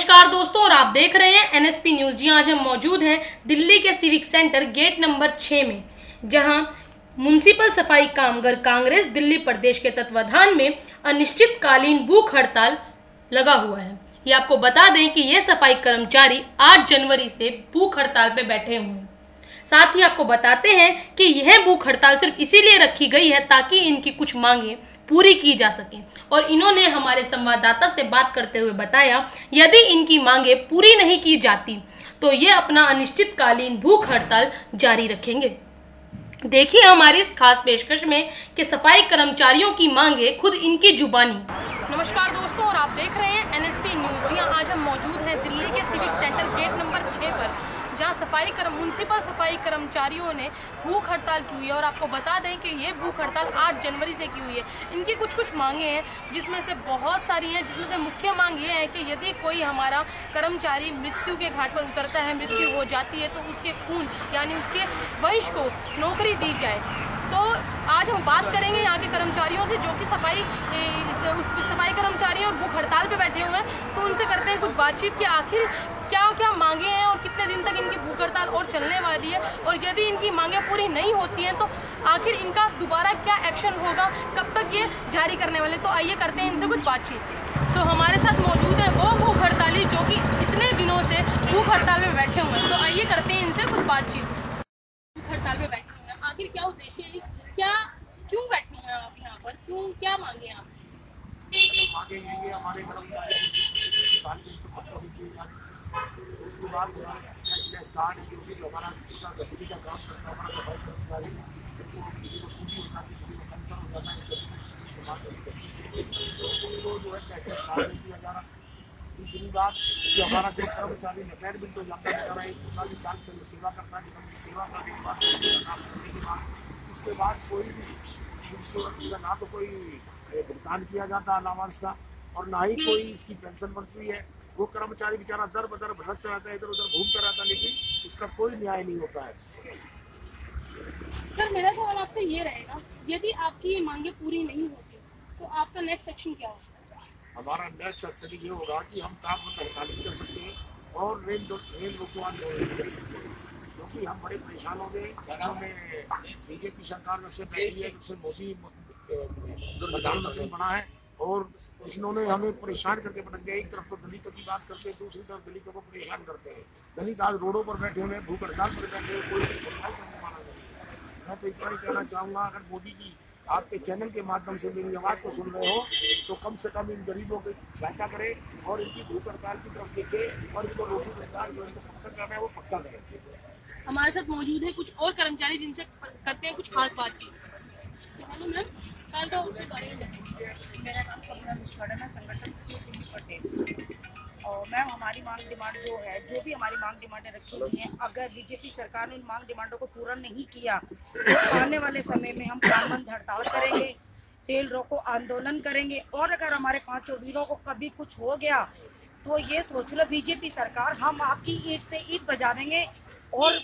नमस्कार दोस्तों, और आप देख रहे हैं एनएसपी न्यूज। जी आज हम मौजूद हैं दिल्ली के सिविक सेंटर गेट नंबर 6 में, जहां म्युनिसिपल सफाई कामगार कांग्रेस दिल्ली प्रदेश के तत्वाधान में अनिश्चितकालीन भूख हड़ताल लगा हुआ है। ये आपको बता दें कि ये सफाई कर्मचारी 8 जनवरी से भूख हड़ताल पे बैठे हुए हैं। साथ ही आपको बताते हैं कि यह भूख हड़ताल सिर्फ इसीलिए रखी गई है ताकि इनकी कुछ मांगे पूरी की जा सके। और इन्होंने हमारे संवाददाता से बात करते हुए बताया, यदि इनकी मांगे पूरी नहीं की जाती तो ये अपना अनिश्चितकालीन भूख हड़ताल जारी रखेंगे। देखिए हमारी इस खास पेशकश में कि सफाई कर्मचारियों की मांगे खुद इनकी जुबानी। नमस्कार दोस्तों, और आप देख रहे हैं एनएसपी न्यूज। जी आज हम मौजूद हैं दिल्ली के सिविक सेंटर गेट नंबर 6 पर, जहां म्युनिसिपल सफाई कर्मचारियों ने भूख हड़ताल की हुई है। और आपको बता दें कि ये भूख हड़ताल 8 जनवरी से की हुई है। इनकी कुछ मांगे हैं, जिसमें से बहुत सारी हैं, जिसमें से मुख्य मांग ये है कि यदि कोई हमारा कर्मचारी मृत्यु के घाट पर उतरता है, मृत्यु हो जाती है, तो उसके खून यानी उसके वंश को नौकरी दी जाए। तो आज हम बात करेंगे यहाँ के कर्मचारियों से, जो कि सफाई कर्मचारी और भूख हड़ताल पे बैठे हुए हैं। तो उनसे करते हैं कुछ बातचीत कि आखिर क्या क्या मांगे हैं और कितने दिन तक इनकी भूख हड़ताल और चलने वाली है, और यदि इनकी मांगे पूरी नहीं होती हैं तो आखिर इनका दोबारा क्या एक्शन होगा, कब तक ये जारी करने वाले। तो आइए करते हैं इनसे कुछ बातचीत। तो हमारे साथ मौजूद है वो भूख हड़ताली जो कि इतने दिनों से भूख हड़ताल में बैठे हुए हैं। तो आइए करते हैं इनसे कुछ बातचीत। भूख हड़ताल में बैठे हुए हैं, आखिर क्या उद्देश्य है, क्यों बैठे हैं आप यहाँ पर, क्या मांगे आप? मांगे यही है, हमारे कर्मचारी साल से उसके बाद कैशलेस कार्ड है, जो भी हमारा गंदगी का काम करता है हमारा सफाई कर्मचारी, तो किसी को टीबी हो जाती है, किसी को कैंसर हो जाता है, तो जो है कैशलेस कार्ड नहीं दिया जा रहा। तीसरी बात कि हमारा जो कर्मचारी रिटायरमेंट हो जाता है, हमारा 40 साल से सेवा करता है, निगम की सेवा करने के बाद काम करने के बाद उसके बाद कोई भी उसका ना तो कोई भुगतान किया जाता है अलावांस का, और ना ही कोई इसकी पेंशन बनती है। वो कर्मचारी बेचारा दर बदर भटकता रहता है, इधर उधर घूमता रहता है, लेकिन उसका कोई न्याय नहीं होता है। सर मेरा सवाल आपसे ये रहेगा, यदि आपकी ये मांगे पूरी नहीं होती तो आपका नेक्स्ट एक्शन क्या होगा? हमारा नेक्स्ट एक्शन ये होगा कि हम काम बंद हड़ताल भी कर सकते हैं और रेल रोको आंदोलन भी कर सकते हैं, क्योंकि हम बड़े परेशान हो गए। बीजेपी सरकार जब से बैठी है, जब से मोदी प्रधानमंत्री बना है, और इन्होंने हमें परेशान करके पटक दिया। एक तरफ तो दलितों की बात करते हैं, दूसरी तरफ दलितों को परेशान करते हैं। दलित आज रोडों पर बैठे हुए, भूख हड़ताल पर बैठे हुए, कोई सुनवाई करने वाला नहीं। मैं तो इतना ही कहना चाहूँगा, अगर मोदी जी आपके चैनल के माध्यम से मेरी आवाज़ को सुन रहे हो तो कम से कम इन गरीबों की सहायता करें और इनकी भूख हड़ताल की तरफ देखें, और इनको रोटी रोजगार जो इनको पक्का करना है वो पक्का करें। हमारे साथ मौजूद है कुछ और कर्मचारी, जिनसे करते हैं कुछ खास बातचीत। हेलो मैम, कल तो मेरा नाम कमला लुखड़ा, मैं संगठन सचिव दिल्ली प्रदेश। और मैम हमारी मांग डिमांड जो है, जो भी हमारी मांग डिमांडें रखी हुई हैं, अगर बीजेपी सरकार ने उन मांग डिमांडों को पूरा नहीं किया तो आने वाले समय में हम काम बंद हड़ताल करेंगे, रेल रोको आंदोलन करेंगे। और अगर हमारे 5 वीरों को कभी कुछ हो गया तो ये सोच लो बीजेपी सरकार, हम आपकी ईंट से ईंट बजा देंगे। और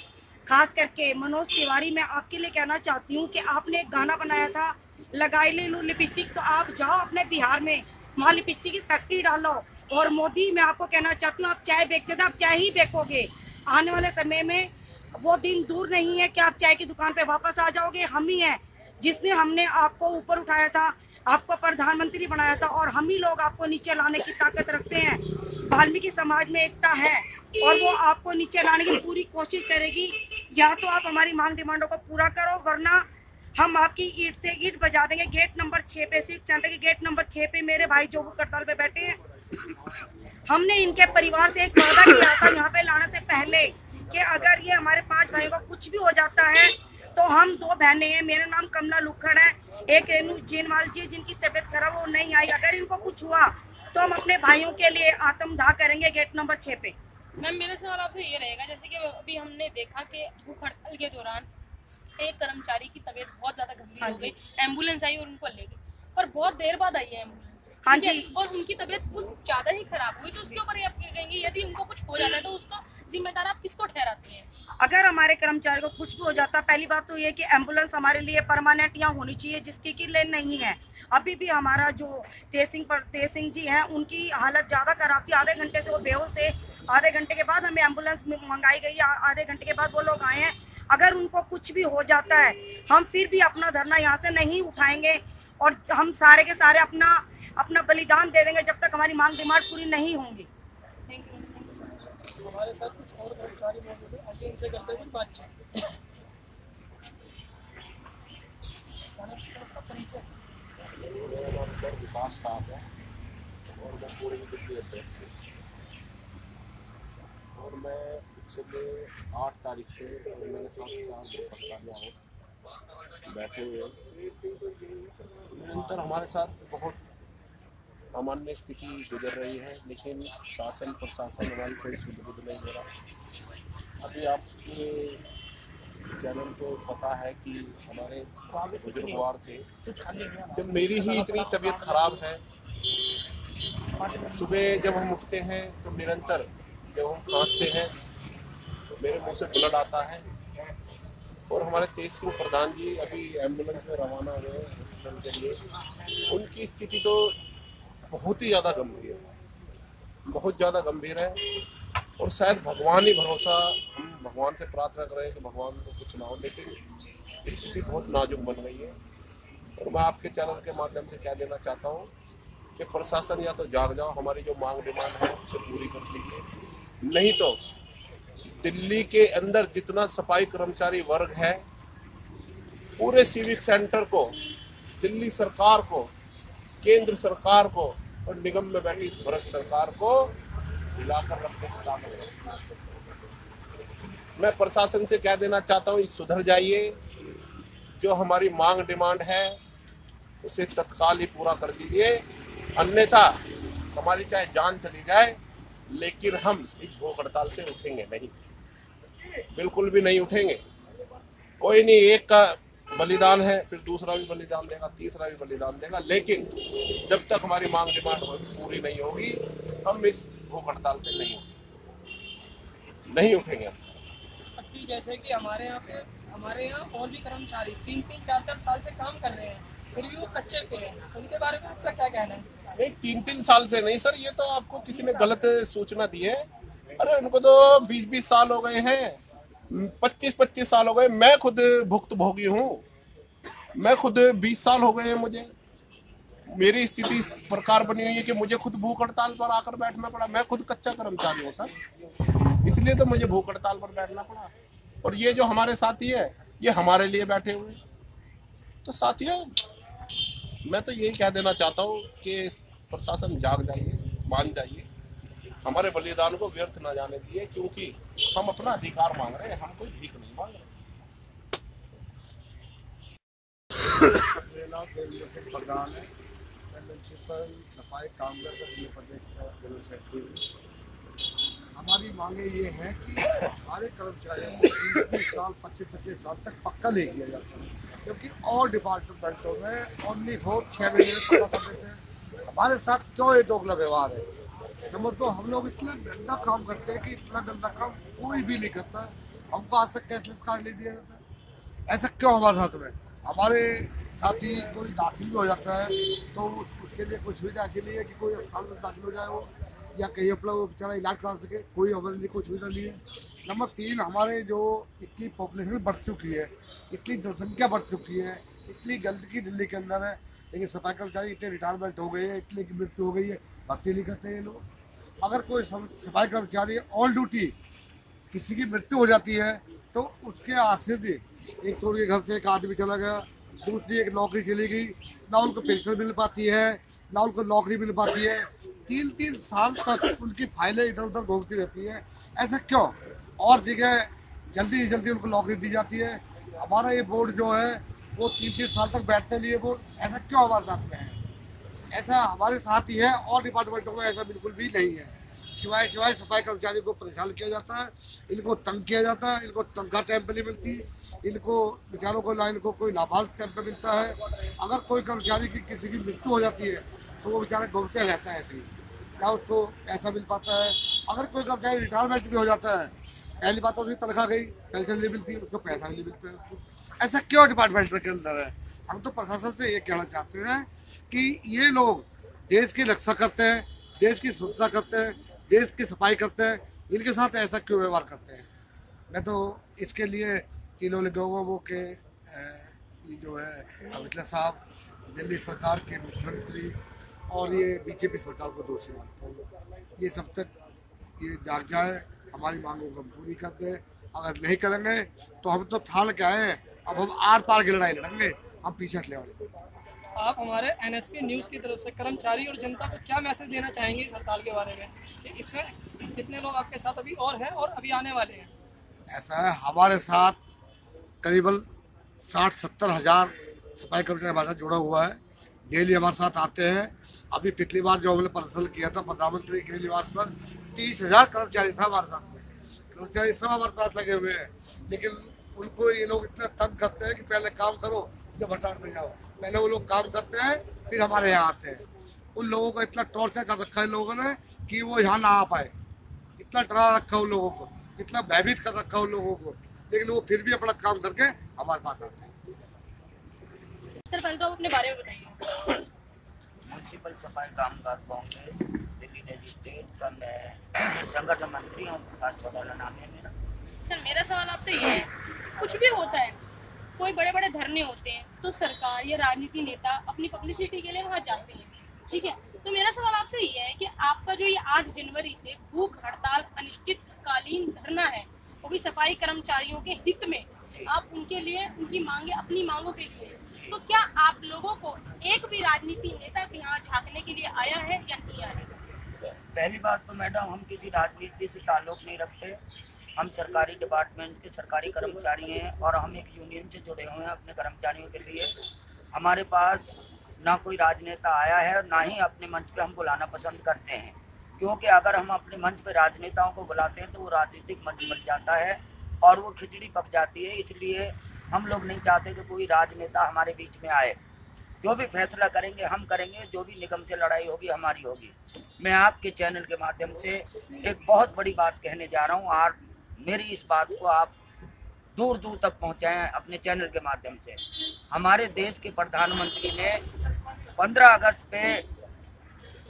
खास करके मनोज तिवारी, मैं आपके लिए कहना चाहती हूँ कि आपने एक गाना बनाया था, लगाई ले लो लिपस्टिक, तो आप जाओ अपने बिहार में, वहाँ लिपस्टिक की फैक्ट्री डालो। और मोदी, मैं आपको कहना चाहती हूँ, आप चाय बेचते थे, आप चाय ही बेचोगे। आने वाले समय में वो दिन दूर नहीं है कि आप चाय की दुकान पे वापस आ जाओगे। हम ही हैं जिसने हमने आपको ऊपर उठाया था, आपको प्रधानमंत्री बनाया था, और हम ही लोग आपको नीचे लाने की ताकत रखते हैं। वाल्मीकि समाज में एकता है और वो आपको नीचे लाने की पूरी कोशिश करेगी। या तो आप हमारी मांग डिमांडों को पूरा करो, वरना हम आपकी ईंट से ईंट बजा देंगे। गेट नंबर 6 पे, सिविक सेंटर के गेट नंबर 6 पे मेरे भाई जो भूख हड़ताल पे बैठे हैं, हमने इनके परिवार से एक वादा किया था यहाँ पे लाने से पहले कि अगर ये हमारे 5 भाइयों को कुछ भी हो जाता है तो हम 2 बहनें हैं, मेरा नाम कमला लुखड़ है, एक रेनू जेनवाल जी जिनकी तबीयत खराब, वो नहीं आई। अगर इनको कुछ हुआ तो हम अपने भाइयों के लिए आत्मदाह करेंगे गेट नंबर 6 पे। मैम मेरा सवाल आपसे ये रहेगा, जैसे कि अभी हमने देखा कि भूख हड़ताल के दौरान एक कर्मचारी की तबीयत बहुत ज्यादा गंभीर हो गई, एम्बुलेंस आई और उनको ले गई, और बहुत देर बाद आई है एम्बुलेंस। हाँ जी, और उनकी तबीयत कुछ ज्यादा ही खराब हुई, तो उसके ऊपर आप कहेंगे यदि उनको कुछ हो जाता है तो उसका जिम्मेदार आप किसको ठहराते हैं? अगर हमारे कर्मचारी को कुछ भी हो जाता, पहली बात तो ये कि एम्बुलेंस हमारे लिए परमानेंट यहाँ होनी चाहिए, जिसकी की लेन नहीं है। अभी भी हमारा जो तेज सिंह जी हैं, उनकी हालत ज़्यादा खराब थी, आधे घंटे से वो बेहोश थे। आधे घंटे के बाद हमें एम्बुलेंस मंगाई गई, आधे घंटे के बाद वो लोग आए हैं। अगर उनको कुछ भी हो जाता है, हम फिर भी अपना धरना यहाँ से नहीं उठाएंगे और हम सारे के सारे अपना बलिदान दे देंगे जब तक हमारी मांग डिमांड पूरी नहीं होंगी। हमारे साथ कुछ और कर्मचारी मौजूद है, आगे इनसे करते हुए बातचीत। मेरा नाम सर विकास साहब है और मैं पूरे दिल्ली अध्यक्ष हूँ और मैं पिछले 8 तारीख से मेरे साथ बैठे हुए हैं। निरंतर हमारे साथ बहुत अमान्य स्थिति गुजर रही है, लेकिन शासन प्रशासन हमारी कोई सुध बुध नहीं दे रहा। अभी आपके चैनल को पता है कि हमारे बुजुर्गवार थे, जब मेरी ही इतनी तबीयत खराब है, सुबह जब हम उठते हैं तो निरंतर जब हम खांसते हैं तो मेरे मुंह से ब्लड आता है। और हमारे तेज सिंह प्रधान जी अभी एम्बुलेंस में रवाना हुए हॉस्पिटल के लिए। उनकी स्थिति तो बहुत ही ज़्यादा गंभीर है, बहुत ज़्यादा गंभीर है और शायद भगवान ही भरोसा, हम भगवान से प्रार्थना करें कि भगवान को कुछ ना हो, लेकिन स्थिति बहुत नाजुक बन गई है। और मैं आपके चैनल के माध्यम से क्या देना चाहता हूँ कि प्रशासन या तो जाग जाओ, हमारी जो मांग डिमांड है उसे पूरी कर लीजिए, नहीं तो दिल्ली के अंदर जितना सफाई कर्मचारी वर्ग है, पूरे सिविक सेंटर को, दिल्ली सरकार को, केंद्र सरकार को और निगम में बैठी भ्रष्ट सरकार को हिलाकर रखने का काम है। मैं प्रशासन से क्या देना चाहता हूँ, सुधर जाइए, जो हमारी मांग डिमांड है उसे तत्काल ही पूरा कर दीजिए, अन्यथा हमारी चाहे जान चली जाए लेकिन हम इस भूख हड़ताल से उठेंगे नहीं, बिल्कुल भी नहीं उठेंगे। कोई नहीं, एक का बलिदान है, फिर दूसरा भी बलिदान देगा, तीसरा भी बलिदान देगा, लेकिन जब तक हमारी मांग डिमांड पूरी नहीं होगी हम इस भूख हड़ताल से नहीं उठेंगे। अभी जैसे कि हमारे यहाँ और भी कर्मचारी 3-3, 4-4 साल से काम कर रहे हैं, फिर भी वो कच्चे पे हैं, उनके बारे में आपका क्या कहना है? नहीं, 3-3 साल से नहीं सर, ये तो आपको किसी ने गलत सूचना दी है। अरे उनको तो 20-20 साल हो गए हैं, 25-25 साल हो गए। मैं खुद भुक्तभोगी हूँ, मैं खुद 20 साल हो गए हैं मुझे। मेरी स्थिति इस प्रकार बनी हुई है कि मुझे खुद भूख हड़ताल पर आकर बैठना पड़ा। मैं खुद कच्चा कर्मचारी हूँ सर, इसलिए तो मुझे भूख हड़ताल पर बैठना पड़ा। और ये जो हमारे साथी है ये हमारे लिए बैठे हुए। तो साथियों, मैं तो यही कह देना चाहता हूँ कि प्रशासन जाग जाइए, मान जाइए, हमारे बलिदान को व्यर्थ ना जाने दिए, क्योंकि हम अपना अधिकार मांग रहे हैं, हम कोई भीख नहीं मांग रहे। मेरा नाम देवेंद्र सिंह प्रधान है, मैं म्यूनसिपल सफाई कामगार का दिल्ली प्रदेश का जनरल सेक्रेटरी हूँ। हमारी मांगे ये हैं कि हमारे कर्मचारियों को 20 साल 25-25 साल तक पक्का ले किया जाता है, क्योंकि और डिपार्टमेंटों में ओनली 6 महीने में पक्का कर देते हैं। हमारे साथ क्यों ये दोगला व्यवहार है? नंबर 2, हम लोग इतना गंदा काम करते हैं कि इतना गंदा काम कोई भी नहीं करता है। हमको आज तक कैशलेस कार्ड ले दिया जाता है, ऐसा क्यों हमारे साथ में? हमारे साथी कोई दाखिल भी हो जाता है तो उसके लिए कुछ सुविधा ऐसी नहीं है कि कोई अस्पताल में दाखिल हो जाए हो या कहीं अपना वो बेचारा इलाज करा सके, कोई इमरजेंसी कोई सुविधा नहीं है। नंबर 3, हमारे जो इतनी पॉपुलेशन बढ़ चुकी है, इतनी जनसंख्या बढ़ चुकी है, इतनी गंदगी दिल्ली के अंदर है, लेकिन सफाई कर्मचारी इतने रिटायरमेंट हो गए हैं, इतनी की मृत्यु हो गई है, भर्ती नहीं करते ये लोग। अगर कोई सफाई कर्मचारी ऑन ड्यूटी किसी की मृत्यु हो जाती है तो उसके आश्रित, एक तो उनके घर से एक आदमी चला गया, दूसरी एक नौकरी चली गई, ना उनको पेंशन मिल पाती है, ना उनको नौकरी मिल पाती है, 3-3 साल तक उनकी फाइलें इधर उधर घूमती रहती है। ऐसा क्यों? और जगह जल्दी से जल्दी उनको नौकरी दी जाती है। हमारा ये बोर्ड जो है वो 3-3 साल तक बैठने लिए बोर्ड, ऐसा क्यों हमारे साथ में है? ऐसा हमारे साथ ही है, और डिपार्टमेंटों में ऐसा बिल्कुल भी नहीं है। सिवाय सफाई कर्मचारी को परेशान किया जाता है, इनको तंग किया जाता है, इनको तनख्वाह टाइम पर नहीं मिलती, इनको बेचारों को ना इनको कोई लाभांश टाइम पर मिलता है। अगर कोई कर्मचारी की किसी की मृत्यु हो जाती है तो वो बेचारा घूमते रहता है, ऐसे ही ना उसको पैसा मिल पाता है। अगर कोई कर्मचारी रिटायरमेंट भी हो जाता है, पहली बात तो उसकी तनख्वाह गई, पेंशन नहीं मिलती, उसको पैसा नहीं मिलता है उसको। ऐसा क्यों डिपार्टमेंट के अंदर है? हम तो प्रशासन से ये कहना चाहते हैं कि ये लोग देश की रक्षा करते हैं, देश की सुरक्षा करते हैं, देश की सफाई करते हैं, इनके साथ ऐसा क्यों व्यवहार करते हैं? मैं तो इसके लिए तीनों लोगों के ये जो है अमित साहब, दिल्ली सरकार के मुख्यमंत्री और ये बीजेपी सरकार को दोषी मानता हूँ। ये सब तक ये जाग जाए, हमारी मांगों को हम पूरी कर दे। अगर नहीं करेंगे तो हम तो थाल के आए, अब हम आर पार की लड़ाई लड़ेंगे, हम पीछे हटने वाले। आप हमारे एनएसपी न्यूज़ की तरफ से कर्मचारी और जनता को क्या मैसेज देना चाहेंगे इस हड़ताल के बारे में? कि इसमें कितने लोग आपके साथ अभी और हैं और अभी आने वाले हैं? ऐसा है, हमारे साथ करीबन 60-70 हज़ार सफाई कर्मचारी हमारे साथ जुड़ा हुआ है, डेली हमारे साथ आते हैं। अभी पिछली बार जो हमने प्रदर्शन किया था प्रधानमंत्री के निवास पर, 30,000 कर्मचारी था हमारे साथ में। कर्मचारी सब हमारे पास लगे हुए हैं, लेकिन उनको ये लोग इतना तंग करते हैं कि पहले काम करो जब हड़ताल में जाओ। पहले वो लोग काम करते हैं फिर हमारे यहाँ आते हैं। उन लोगों को इतना टॉर्चर कर रखा है लोगों ने कि वो यहाँ ना आ पाए, इतना डरा रखा उन लोगों को, इतना भयभीत कर रखा उन लोगों को, लेकिन वो फिर भी अपना काम करके हमारे पास आते हैं। सर पहले तो आप अपने बारे में बताइए। म्यूनसिपल सफाई कामगार कांग्रेस दिल्ली रजिस्ट्रेट का मैं संगठन मंत्री हूँ, प्रकाश चौटाला नाम है मेरा। सर मेरा सवाल आपसे ये है, कुछ भी होता है, कोई बड़े बड़े धरने होते हैं तो सरकार या राजनीति नेता अपनी पब्लिसिटी के लिए वहाँ जाते हैं, ठीक है? तो मेरा सवाल आपसे ये है कि आपका जो ये 8 जनवरी से भूख हड़ताल अनिश्चितकालीन धरना है, वो भी सफाई कर्मचारियों के हित में, आप उनके लिए उनकी मांगे अपनी मांगों के लिए, तो क्या आप लोगों को एक भी राजनीति नेता के यहाँ झांकने के लिए आया है या नहीं आया है? पहली बात तो मैडम, हम किसी राजनीति से ताल्लुक नहीं रखते। हम सरकारी डिपार्टमेंट के सरकारी कर्मचारी हैं और हम एक यूनियन से जुड़े हुए हैं अपने कर्मचारियों के लिए। हमारे पास ना कोई राजनेता आया है और ना ही अपने मंच पे हम बुलाना पसंद करते हैं, क्योंकि अगर हम अपने मंच पे राजनेताओं को बुलाते हैं तो वो राजनीतिक मंच बन जाता है और वो खिचड़ी पक जाती है। इसलिए हम लोग नहीं चाहते कि कोई राजनेता हमारे बीच में आए। जो भी फैसला करेंगे हम करेंगे, जो भी निगम से लड़ाई होगी हमारी होगी। मैं आपके चैनल के माध्यम से एक बहुत बड़ी बात कहने जा रहा हूँ और मेरी इस बात को आप दूर दूर तक पहुँचाएं अपने चैनल के माध्यम से। हमारे देश के प्रधानमंत्री ने 15 अगस्त पे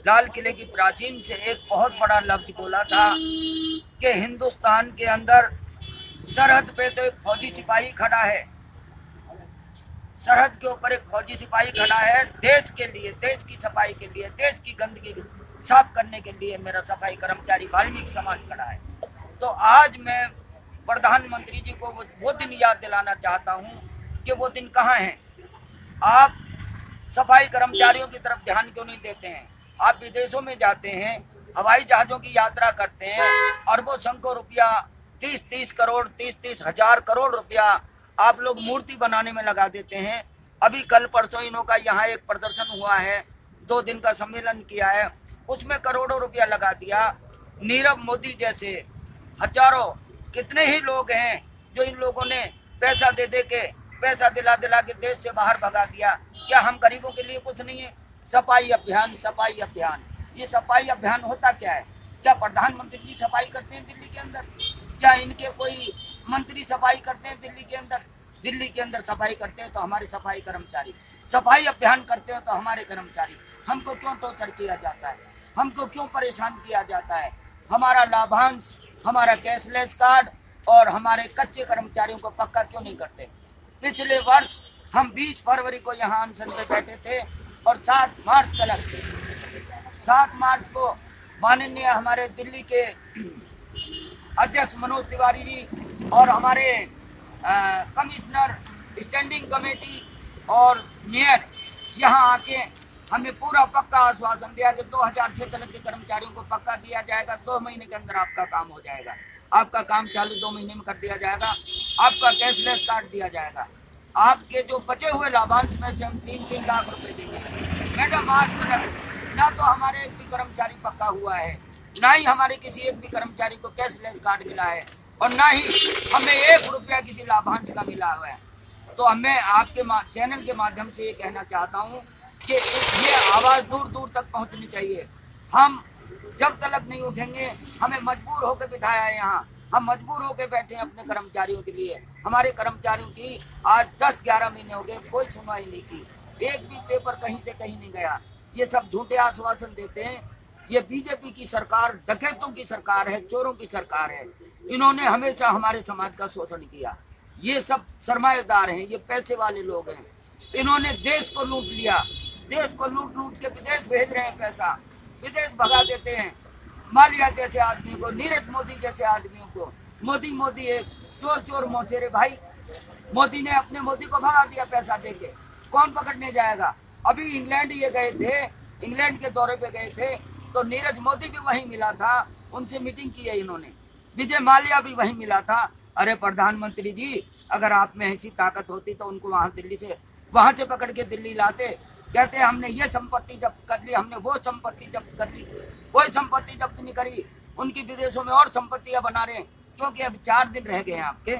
लाल किले की प्राचीन से एक बहुत बड़ा लफ्ज बोला था कि हिंदुस्तान के अंदर सरहद पे तो एक फौजी सिपाही खड़ा है, सरहद के ऊपर एक फौजी सिपाही खड़ा है देश के लिए, देश की सफाई के लिए, देश की गंदगी साफ करने के लिए मेरा सफाई कर्मचारी वाल्मीकि समाज खड़ा है। तो आज मैं प्रधानमंत्री जी को वो दिन याद दिलाना चाहता हूँ कि वो दिन कहाँ हैं। आप सफाई कर्मचारियों की तरफ ध्यान क्यों नहीं देते हैं? आप विदेशों में जाते हैं, हवाई जहाज़ों की यात्रा करते हैं, अरबों संख्यों रुपया, 30-30 करोड़ 30-30 हजार करोड़ रुपया आप लोग मूर्ति बनाने में लगा देते हैं। अभी कल परसों इन्हों का यहाँ एक प्रदर्शन हुआ है, 2 दिन का सम्मेलन किया है, उसमें करोड़ों रुपया लगा दिया। नीरव मोदी जैसे हजारों कितने ही लोग हैं जो इन लोगों ने पैसा दे दे के, पैसा दिला दिला के देश से बाहर भगा दिया। क्या हम गरीबों के लिए कुछ नहीं है? सफाई अभियान, सफाई अभियान, ये सफाई अभियान होता क्या है? क्या प्रधानमंत्री जी सफाई करते हैं दिल्ली के अंदर? क्या इनके कोई मंत्री सफाई करते हैं दिल्ली के अंदर? दिल्ली के अंदर सफाई करते हैं तो हमारे सफाई कर्मचारी, सफाई अभियान करते हैं तो हमारे कर्मचारी। हमको क्यों टॉर्चर किया जाता है? हमको क्यों परेशान किया जाता है? हमारा लाभांश, हमारा कैशलेस कार्ड और हमारे कच्चे कर्मचारियों को पक्का क्यों नहीं करते? पिछले वर्ष हम 20 फरवरी को यहाँ अनशन पे बैठे थे और 7 मार्च तक, 7 मार्च को माननीय हमारे दिल्ली के अध्यक्ष मनोज तिवारी जी और हमारे कमिश्नर स्टैंडिंग कमेटी और मेयर यहाँ आके हमें पूरा पक्का आश्वासन दिया कि 2006 तक के कर्मचारियों को पक्का किया जाएगा, 2 महीने के अंदर आपका काम हो जाएगा, आपका काम चालू 2 महीने में कर दिया जाएगा, आपका कैशलेस कार्ड दिया जाएगा, आपके जो बचे हुए लाभांश में से हम 3-3 लाख रुपए देंगे। मैडम आज तक ना तो हमारे एक भी कर्मचारी पक्का हुआ है, ना ही हमारे किसी एक भी कर्मचारी को कैशलेस कार्ड मिला है और ना ही हमें 1 रुपया किसी लाभांश का मिला हुआ है। तो हमें आपके चैनल के माध्यम से ये कहना चाहता हूँ कि ये आवाज़ दूर दूर तक पहुँचनी चाहिए। हम जब तक नहीं उठेंगे, हमें मजबूर होकर बिठाया है यहाँ, हम मजबूर होकर बैठे हैं अपने कर्मचारियों के लिए। हमारे कर्मचारियों की आज 10-11 महीने हो गए, कोई सुनवाई नहीं की, एक भी पेपर कहीं से कहीं नहीं गया। ये सब झूठे आश्वासन देते हैं। ये बीजेपी की सरकार डकैतों की सरकार है, चोरों की सरकार है। इन्होंने हमेशा हमारे समाज का शोषण किया। ये सब सरमाएदार हैं, ये पैसे वाले लोग हैं। इन्होंने देश को लूट लिया, देश को लूट लूट के विदेश भेज रहे हैं, पैसा विदेश भगा देते हैं। मालिया जैसे आदमी को, नीरज मोदी जैसे आदमियों को। मोदी एक चोर चोर मोचेरे भाई। मोदी ने अपने मोदी को भगा दिया पैसा देके, कौन पकड़ने जाएगा। अभी इंग्लैंड ये गए थे, इंग्लैंड के दौरे पे गए थे, तो नीरज मोदी भी वहीं मिला था, उनसे मीटिंग की है इन्होंने। विजय माल्या भी वहीं मिला था। अरे प्रधानमंत्री जी, अगर आप में ऐसी ताकत होती तो उनको वहां से पकड़ के दिल्ली लाते। कहते हैं हमने ये संपत्ति जब्त कर ली, हमने वो संपत्ति जब्त कर ली। कोई संपत्ति जब्त नहीं करी, उनकी विदेशों में और संपत्तियां बना रहे हैं। क्योंकि अब 4 दिन रह गए हैं आपके,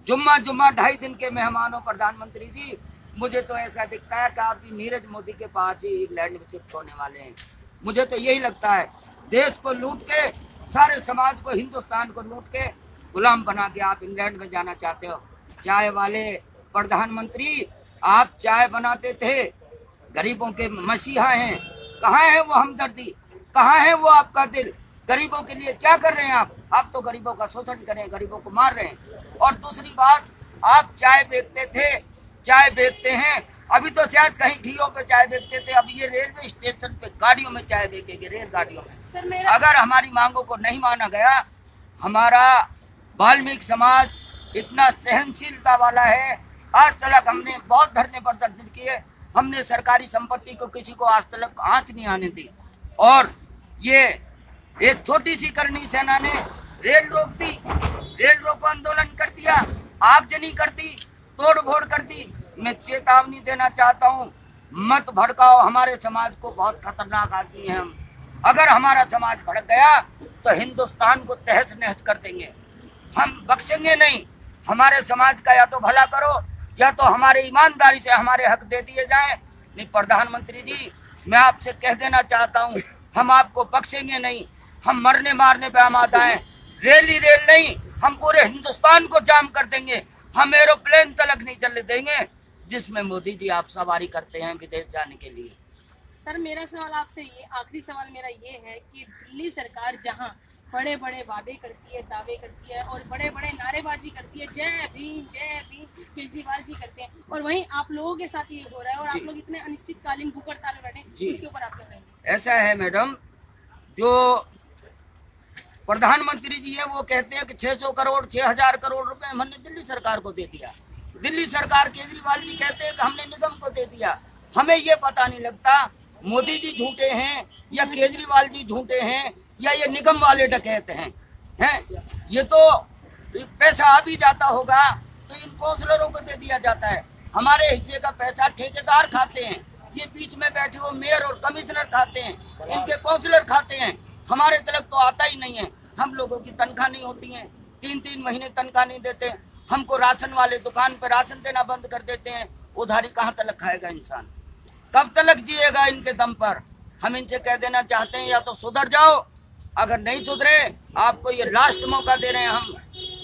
जुम्मा 2.5 दिन के मेहमान हो प्रधानमंत्री जी। मुझे तो ऐसा दिखता है कि आप भी नीरज मोदी के पास ही इंग्लैंड में शिफ्ट होने वाले हैं। मुझे तो यही लगता है, देश को लूट के, सारे समाज को, हिंदुस्तान को लूट के गुलाम बना के आप इंग्लैंड में जाना चाहते हो। चाय वाले प्रधानमंत्री, आप चाय बनाते थे, गरीबों के मसीहा हैं। कहाँ है वो हमदर्दी, कहाँ है वो आपका दिल। गरीबों के लिए क्या कर रहे हैं आप तो गरीबों का शोषण कर रहे हैं, गरीबों को मार रहे हैं। और दूसरी बात, आप चाय बेचते थे, चाय बेचते हैं, अभी तो शायद कहीं ठियों पे चाय बेचते थे, अभी ये रेलवे स्टेशन पे गाड़ियों में चाय बेचेंगे, रेलगाड़ियों में। अगर हमारी मांगों को नहीं माना गया, हमारा वाल्मीकि समाज इतना सहनशीलता वाला है। आज तक हमने बहुत धरने प्रदर्शन किए, हमने सरकारी संपत्ति को किसी को आज तक आंच नहीं आने दी। और ये एक छोटी सी करनी सेना ने रेल रोक दी, रेल रोको आंदोलन कर दिया, आगजनी कर दी, तोड़ फोड़ कर दी। मैं चेतावनी देना चाहता हूँ, मत भड़काओ हमारे समाज को, बहुत खतरनाक आदमी हैं हम। अगर हमारा समाज भड़क गया तो हिंदुस्तान को तहस नहस कर देंगे, हम बख्शेंगे नहीं। हमारे समाज का या तो भला करो, या तो हमारे ईमानदारी से हमारे हक दे दिए जाएं। नहीं प्रधानमंत्री जी, मैं आपसे कह देना चाहता हूँ, हम आपको बख्शेंगे नहीं। हम मरने मारने पे हम आता है, रेल नहीं, हम पूरे हिंदुस्तान को जाम कर देंगे। हम एरोप्लेन तक नहीं चलने देंगे जिसमें मोदी जी आप सवारी करते हैं विदेश जाने के लिए। सर मेरा सवाल आपसे ये, आखिरी सवाल मेरा ये है कि दिल्ली सरकार जहां बड़े बड़े वादे करती है, दावे करती है और बड़े बड़े नारेबाजी करती है, जय भीम केजरीवाल जी करते हैं, और वहीं आप लोगों के साथ ये हो रहा है और आप लोग इतने अनिश्चितकालीन भूख हड़ताल में बैठे, इसके ऊपर आप क्या कहेंगे? ऐसा है मैडम, जो प्रधानमंत्री जी है वो कहते हैं कि 600 करोड़ 6000 करोड़ रुपए हमने दिल्ली सरकार को दे दिया। दिल्ली सरकार, केजरीवाल जी कहते हैं कि हमने निगम को दे दिया। हमें ये पता नहीं लगता मोदी जी झूठे हैं या केजरीवाल जी झूठे हैं या ये निगम वाले डकैत हैं। ये तो पैसा आ भी जाता होगा तो इन काउंसलरों को दे दिया जाता है। हमारे हिस्से का पैसा ठेकेदार खाते हैं, ये बीच में बैठे हुए मेयर और कमिश्नर खाते हैं, इनके काउंसलर खाते हैं। हमारे तलक तो आता ही नहीं है। हम लोगों की तनख्वाह नहीं होती है, 3-3 महीने तनख्वाह नहीं देते। हमको राशन वाले दुकान पर राशन देना बंद कर देते हैं। उधारी कहाँ तलक खाएगा इंसान, कब तलक जिएगा इनके दम पर। हम इनसे कह देना चाहते हैं या तो सुधर जाओ, अगर नहीं सुधरे आपको ये लास्ट मौका दे रहे हैं हम।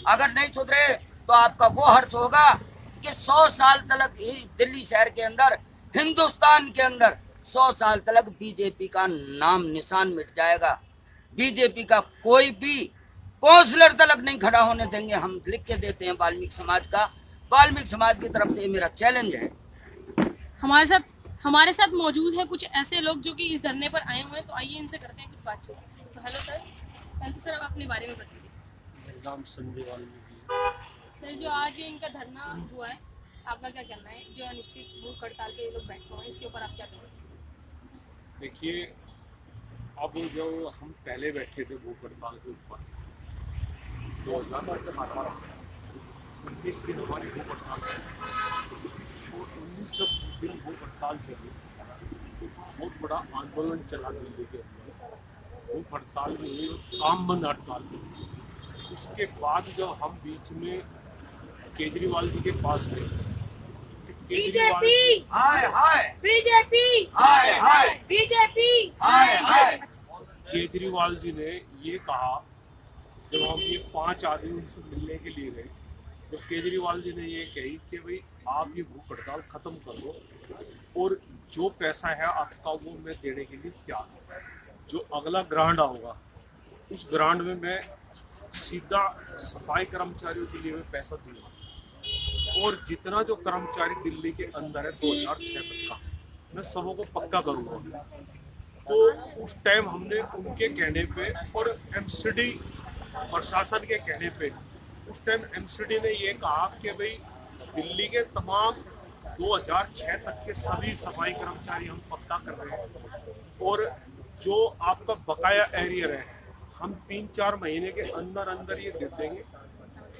अगर नहीं सुधरे तो आपका वो हर्ष होगा कि 100 साल तलक दिल्ली शहर के अंदर, हिंदुस्तान के अंदर 100 साल तलक बीजेपी का नाम निशान मिट जाएगा। बीजेपी का कोई भी काउंसलर तलक नहीं खड़ा होने देंगे। हम लिख के देते हैं वाल्मीकि समाज का, वाल्मीकि समाज की तरफ से मेरा चैलेंज है। हमारे साथ मौजूद है कुछ ऐसे लोग जो कि इस धरने पर आए हुए हैं, तो आइए इनसे करते हैं कुछ बातचीत। तो हेलो सर, पहले सर आप अपने बारे में बताइए। मेरा नाम संजय वाल्मीकि। सर जो आज ये इनका धरना हुआ है, आपका क्या कहना है? जो अनिश्चित भूख हड़ताल पे ये लोग बैठे हुए हैं, इसके ऊपर आप क्या कहेंगे? देखिए, अब जो हम पहले बैठे थे भूख हड़ताल के ऊपर 2019 दिन हमारी भूख हड़ताल चली और 19 दिन भूख हड़ताल चली तो बहुत बड़ा आंदोलन चला दिल्ली के अंदर। भूख हड़ताल भी हुई, काम बंद हड़ताल भी हुई। उसके बाद जब हम बीच में केजरीवाल जी के पास गए, बीजेपी हाय हाय, बीजेपी हाय हाय, बीजेपी हाय हाय। केजरीवाल जी ने ये कहा जब हम ये 5 आदमी उनसे मिलने के लिए गए, तो केजरीवाल जी ने ये कही कि भाई आप ये भूख हड़ताल ख़त्म कर दो और जो पैसा है आपका वो मैं देने के लिए तैयार हूँ। जो अगला ग्रांट आऊँगा उस ग्रांट में मैं सीधा सफाई कर्मचारियों के लिए मैं पैसा दूंगा और जितना जो कर्मचारी दिल्ली के अंदर है 2006 तक का मैं सबों को पक्का करूँगा। तो उस टाइम हमने उनके कहने पे और एमसीडी प्रशासन के कहने पे उस टाइम एमसीडी ने ये कहा कि भाई दिल्ली के तमाम 2006 तक के सभी सफाई कर्मचारी हम पक्का कर रहे हैं और जो आपका बकाया एरियर है हम 3-4 महीने के अंदर अंदर ये दे देंगे।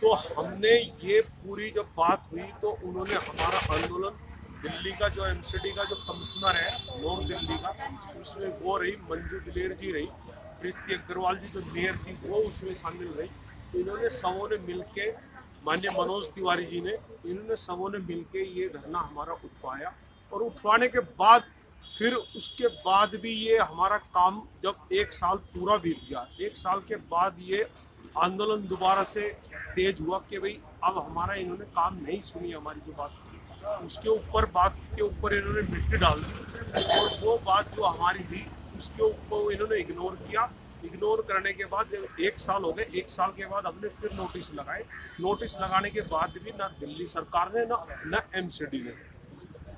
तो हमने ये पूरी जब बात हुई तो उन्होंने हमारा आंदोलन दिल्ली का जो एमसीडी का जो कमिश्नर है नॉर्थ दिल्ली का उसमें वो रही, मंजू दिलेर जी रही, प्रीति अग्रवाल जी जो मेयर थी वो उसमें शामिल रही। इन्होंने सबों ने मिलके, माननीय मनोज तिवारी जी ने, इन्होंने सबों ने मिलके ये धरना हमारा उठवाया और उठवाने के बाद फिर उसके बाद भी ये हमारा काम जब 1 साल पूरा बीत गया, 1 साल के बाद ये आंदोलन दोबारा से तेज हुआ कि भाई अब हमारा इन्होंने काम नहीं सुनी, हमारी जो बात थी उसके ऊपर बात के ऊपर इन्होंने मिट्टी डाल दी और वो बात जो हमारी थी उसके ऊपर इन्होंने इग्नोर किया। इग्नोर करने के बाद 1 साल हो गए, 1 साल के बाद हमने फिर नोटिस लगाए। नोटिस लगाने के बाद भी ना दिल्ली सरकार ने ना एमसीडी ने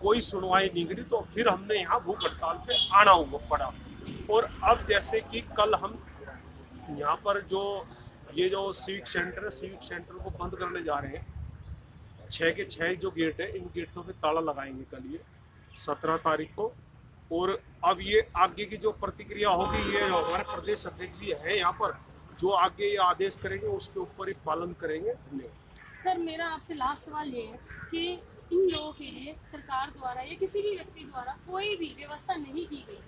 कोई सुनवाई नहीं करी। तो फिर हमने यहाँ भूख हड़ताल पे आना हुआ पड़ा। और अब जैसे कि कल हम यहाँ पर जो ये जो सिविक सेंटर है, सिविक सेंटर को बंद करने जा रहे हैं। 6 के 6 जो गेट है इन गेटों पे ताला लगाएंगे कल ये 17 तारीख को। और अब ये आगे की जो प्रतिक्रिया होगी ये हमारे प्रदेश अध्यक्ष जी है यहाँ पर जो आगे ये आदेश करेंगे उसके ऊपर ही पालन करेंगे। धन्यवाद। सर मेरा आपसे लास्ट सवाल ये है कि इन लोगों के लिए सरकार द्वारा या किसी भी व्यक्ति द्वारा कोई भी व्यवस्था नहीं की गई।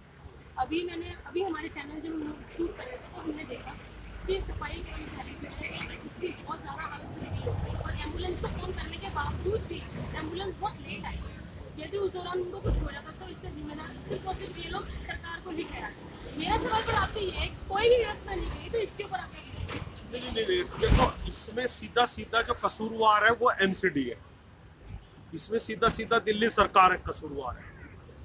अभी हमारे चैनल जब हम लोग शूट कर रहे थे तो हमने देखा कि सफाई कर्मचारी जो है उसकी बहुत ज़्यादा हालत हुई और एम्बुलेंस को फोन करने के बावजूद भी एम्बुलेंस बहुत लेट आई। यदि उस दौरान उनको कुछ हो जाता तो इसका जिम्मेदार सिर्फ और सिर्फ ये लोग सरकार को भी ठहराते। मेरा सवाल पर आपसे ये है कोई भी व्यवस्था नहीं गई तो इसके ऊपर आप नहीं देखो इसमें सीधा सीधा जो कसूरवार है वो एमसीडी है, इसमें सीधा सीधा दिल्ली सरकार है कसूरवार है।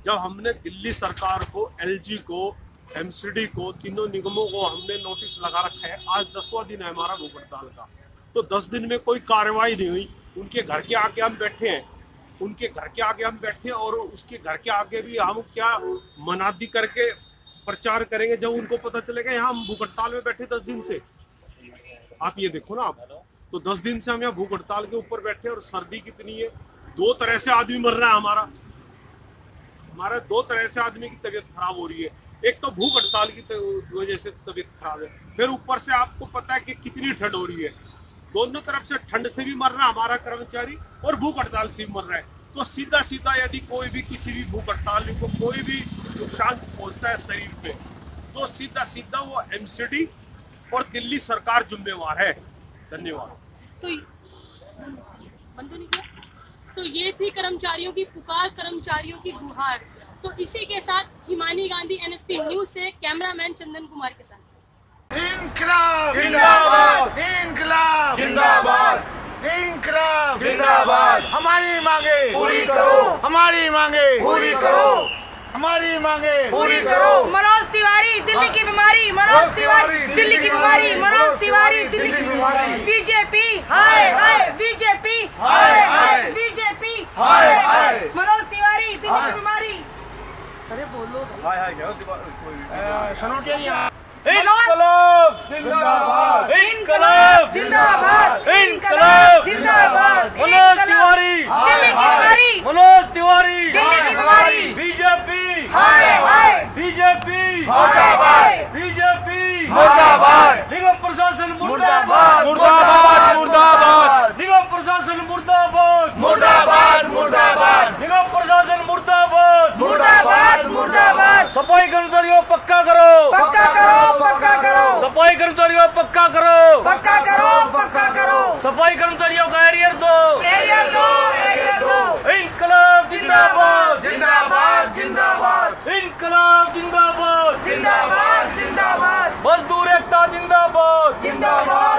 जब हमने दिल्ली सरकार को, एलजी को, एमसीडी को, तीनों निगमों को हमने नोटिस लगा रखा है। आज 10वां दिन है हमारा भूख हड़ताल का, तो 10 दिन में कोई कार्रवाई नहीं हुई। उनके घर के आगे हम बैठे हैं, उनके घर के आगे हम बैठे हैं और उसके घर के आगे भी हम क्या मनादी करके प्रचार करेंगे जब उनको पता चलेगा यहाँ हम भूख हड़ताल में बैठे 10 दिन से। आप ये देखो ना, आप तो 10 दिन से हम यहाँ भूख हड़ताल के ऊपर बैठे और सर्दी कितनी है। 2 तरह से आदमी मर रहा है हमारा 2 तरह से आदमी की तबीयत खराब हो रही है। एक तो भूख हड़ताल की वजह से तबीयत खराब है, फिर ऊपर से आपको पता है कि कितनी ठंड हो रही है। दोनों तरफ से ठंड से भी मर रहा है हमारा कर्मचारी और भूख हड़ताल से भी मर रहा है। तो सीधा सीधा यदि कोई भी किसी भी भूख हड़ताल को कोई भी नुकसान पहुंचता है शरीर पे तो सीधा सीधा वो एमसीडी और दिल्ली सरकार जिम्मेवार है। धन्यवाद। तो बंद नहीं किया। तो ये थी कर्मचारियों की पुकार, कर्मचारियों की गुहार। तो इसी के साथ हिमानी गांधी एनएसपी न्यूज से कैमरामैन चंदन कुमार के साथ। इंकलाब जिंदाबाद, इंकलाब जिंदाबाद, इंकलाब जिंदाबाद। हमारी मांगे पूरी करो, हमारी मांगे पूरी करो, हमारी मांगे पूरी करो। मनोज तिवारी दिल्ली की बीमारी, मनोज तिवारी दिल्ली की बीमारी, मनोज तिवारी दिल्ली की बीमारी। बीजेपी हाय हाय, बीजेपी हाय हाय, बीजेपी हाय हाय, मनोज तिवारी दिल्ली की बीमारी। अरे बोलो हाय हाय क्या सुनो क्या इनकलाब जिंदाबाद, इनकलाब जिंदाबाद, इनकलाब जिंदाबाद। मनोज तिवारी दिल्ली की बीमारी, मनोज तिवारी दिल्ली की बीमारी। बीजेपी हाय हाय, बीजेपी मुर्दाबाद, बीजेपी मुर्दाबाद। निगम प्रशासन मुर्दाबाद, मुर्दाबाद, मुर्दाबाद। निगम प्रशासन मुर्दाबाद, मुर्दाबाद, मुर्दाबाद। निगम प्रशासन मुर्दाबाद, मुर्दाबाद, मुर्दाबाद। सफाई कर्मचारियों पक्का करो, पक्का करो, पक्का करो। सफाई कर्मचारियों पक्का करो, पक्का करो, पक्का करो। सफाई कर्मचारियों का एरियर दो, एरियर दो, एरियर दो। इंकलाब जिंदाबाद, जिंदाबाद, जिंदाबाद। इंकलाब जिंदाबाद, जिंदाबाद, जिंदाबाद। मजदूर एकता जिंदाबाद, जिंदाबाद।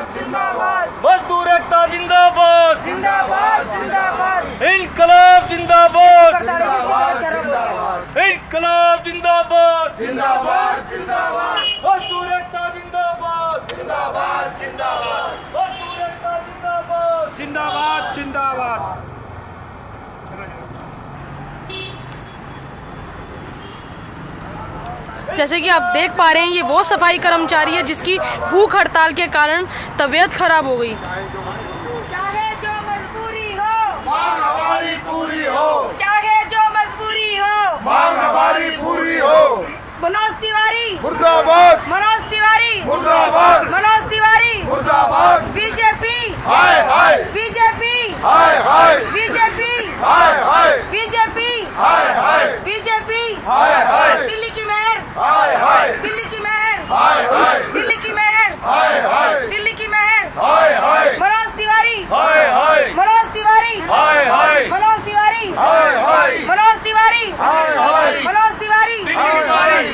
जैसे कि आप देख पा रहे हैं ये वो सफाई कर्मचारी है जिसकी भूख हड़ताल के कारण तबीयत खराब हो गई। चाहे जो मजबूरी हो मांग हमारी पूरी हो, चाहे जो मजबूरी हो मांग हमारी पूरी हो। मनोज तिवारी मुर्दाबाद, मनोज तिवारी मुर्दाबाद, मनोज तिवारी मुर्दाबाद। बीजेपी हाय हाय, बीजेपी हाय हाय, बीजेपी हाय हाय, बीजेपी हाय हाय, बीजेपी हाय हाय, दिल्ली की मेहर, हाय हाय, दिल्ली की मेहर, हाय हाय, दिल्ली की मेहर, हाय हाय, दिल्ली की मेहर। हाय हाय, मनोज तिवारी, हाय हाय, मनोज तिवारी, हाय हाय, मनोज तिवारी, हाय हाय, मनोज तिवारी, हाय हाय, मनोज तिवारी,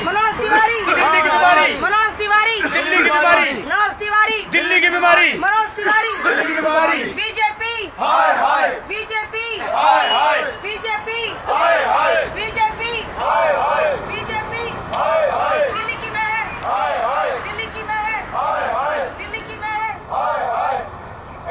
मनोज तिवारी, दिल्ली की बीमारी, मनोज तिवारी, दिल्ली की बीमारी, मनोज तिवारी, दिल्ली की बीमारी, मनोज तिवारी, दिल्ली की बीमारी। बीजेपी, हाय हाय, बीजेपी, हाय हाय, बीजेपी, हाय हाय, बीजेपी, हाय हाय, बीजेपी, हाय हाय, दिल्ली की मेहर, हाय हाय, दिल्ली की मेहर, हाय हाय, दिल्ली की मेहर। हाय हाय।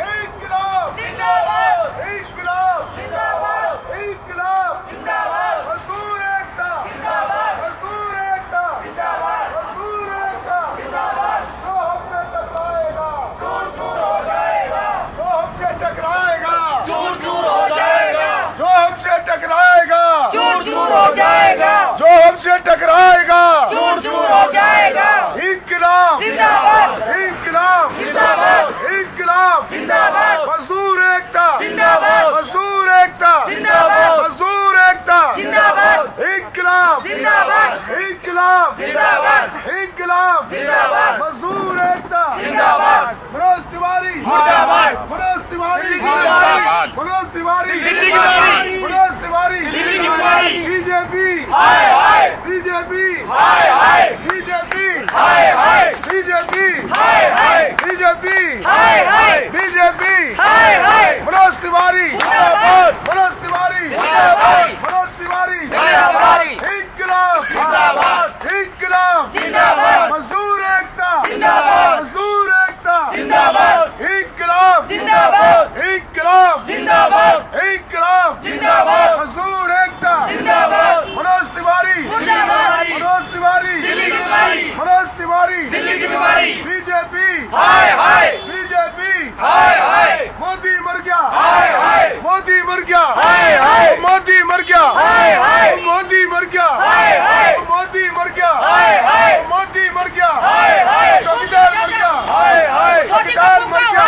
इंकलाब जिंदाबाद, इंकलाब जिंदाबाद, इंकलाब जिंदाबाद, मजदूर एकता जिंदाबाद, मजदूर एकता जिंदाबाद, मजदूर एकता जिंदाबाद। जो हमसे टकराएगा चूर चूर हो जाएगा, जो हमसे टकराएगा चूर चूर हो जाएगा, जो हमसे टकराएगा चूर चूर हो जाएगा, जो हमसे टकराएगा चूर चूर हो जाएगा। इंकलाब जिंदाबाद, इंकलाब जिंदाबाद, इंकलाब जिंदाबाद, मजदूर एकता जिंदाबाद, मजदूर एकता जिंदाबाद, मजदूर एकता जिंदाबाद, इंकलाब जिंदाबाद, इंकलाब जिंदाबाद, इंकलाब जिंदाबाद, मजदूर एकता जिंदाबाद। मनोज तिवारी मुर्दाबाद, मनोज तिवारी मुर्दाबाद, मनोज तिवारी दिल्ली की बीमारी, मनोज तिवारी दिल्ली की बीमारी। बीजेपी हाय हाय, बीजेपी हाय हाय, बीजेपी हाय हाय, बीजेपी हाय हाय, बीजेपी हाय हाय, बीजेपी हाय हाय। मनोज तिवारी मुर्दाबाद, मनोज तिवारी मुर्दाबाद, मनोज तिवारी जिंदाबाद, इंकलाब जिंदाबाद, इंकलाब जिंदाबाद, मजदूर एकता जिंदाबाद, मजदूर एकता जिंदाबाद, इंकलाब जिंदाबाद, इंकलाब जिंदाबाद, इंकलाब जिंदाबाद, मजदूर एकता जिंदाबाद। मनोज तिवारी मुर्दाबाद, मनोज तिवारी दिल्ली की बीमारी, मनोज तिवारी दिल्ली की बीमारी। बीजेपी हाय हाय, बीजेपी हाय हाय, मोदी मर गया हाय हाय, मोदी मर गया हाय हाय, मोदी मर गया हाय हाय, मोदी मर गया हाय हाय, मोदी मर गया हाय हाय, मोदी मर गया हाय हाय, चौकीदार मर गया हाय हाय, चौकीदार मर गया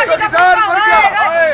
चौकीदार मर गया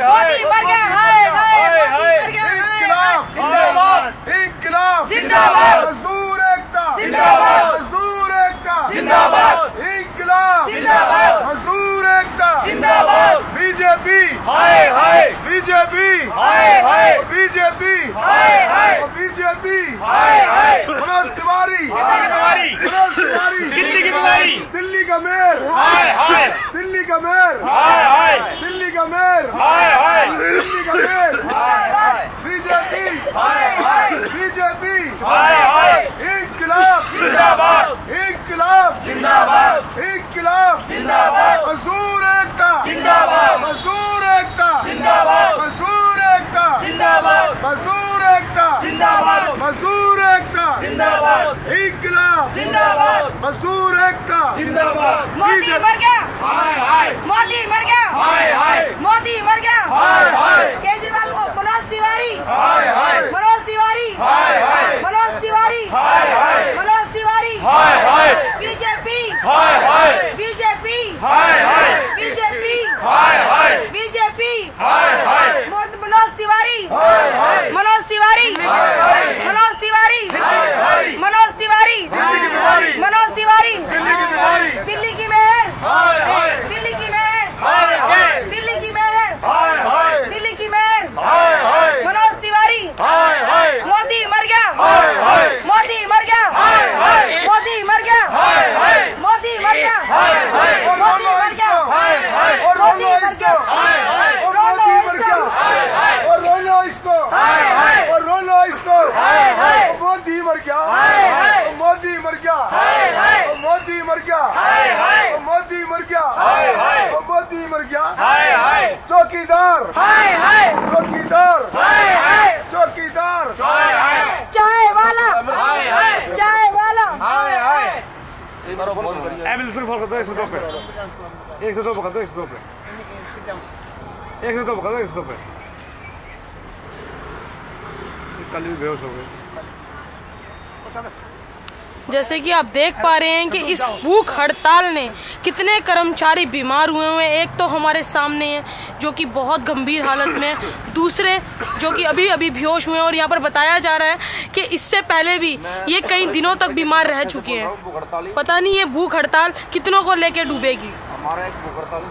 मोदी मर गया, हाय हाय, मोदी मर गया, इंकलाब जिंदाबाद, इंकलाब जिंदाबाद, मजदूर एकता जिंदाबाद, मजदूर एकता जिंदाबाद, इंकलाब जिंदाबाद, मजदूर एकता जिंदाबाद। बीजेपी हाय हाय, बीजेपी हाय हाय, बीजेपी हाय हाय, बीजेपी हाय हाय, मनोज तिवारी बीमारी, मनोज तिवारी दिल्ली की बीमारी। दिल्ली का मेयर हाय हाय, दिल्ली का मेयर हाय हाय, दिल्ली का मेयर हाय हाय, दिल्ली का मेयर हाय हाय, बीजेपी हाय हाय, बीजेपी हाय हाय, इंकलाब जिंदाबाद, इंकलाब जिंदाबाद, इंकलाब जिंदाबाद, मजदूर एकता जिंदाबाद, मजदूर एकता जिंदाबाद, मजदूर एकता जिंदाबाद, मजदूर एकता जिंदाबाद, मजदूर एकता जिंदाबाद, इंकलाब जिंदाबाद, मजदूर एकता जिंदाबाद। मोदी मर गया, हाय हाय मोदी मर गया, हाय हाय मोदी मर गया, हाय हाय केजरीवाल को मनोज तिवारी, हाय हाय मनोज तिवारी, हाय हाय मनोज तिवारी, हाय हाय मनोज तिवारी, हाय हाय बीजेपी, हाय हाय बीजेपी, हाय हाय बीजेपी, हाय हाय बीजेपी, हाय हाय मनोज तिवारी, हाय हाय मनोज तिवारी, हाय मनोज तिवारी, हाय हाय मनोज तिवारी, दिल्ली की बीमारी मनोज तिवारी, दिल्ली की बीमारी दिल्ली की मेहर, हाय हाय दिल्ली की मेहर, हाय हाय दिल्ली की मेहर, हाय हाय दिल्ली की मेहर, हाय हाय मनोज तिवारी, 102 पे 102 पकड़ दो 102 पे 102 पकड़ दो 102 पे। कल भी बेहोश हो गए। जैसे कि आप देख पा रहे हैं कि इस भूख हड़ताल ने कितने कर्मचारी बीमार हुए हैं। एक तो हमारे सामने है जो कि बहुत गंभीर हालत में है, दूसरे जो कि अभी अभी बेहोश हुए हैं और यहाँ पर बताया जा रहा है कि इससे पहले भी ये कई दिनों तक बीमार रह चुके हैं। पता नहीं ये भूख हड़ताल कितनों को लेके डूबेगी। हमारा एक भूख हड़ताल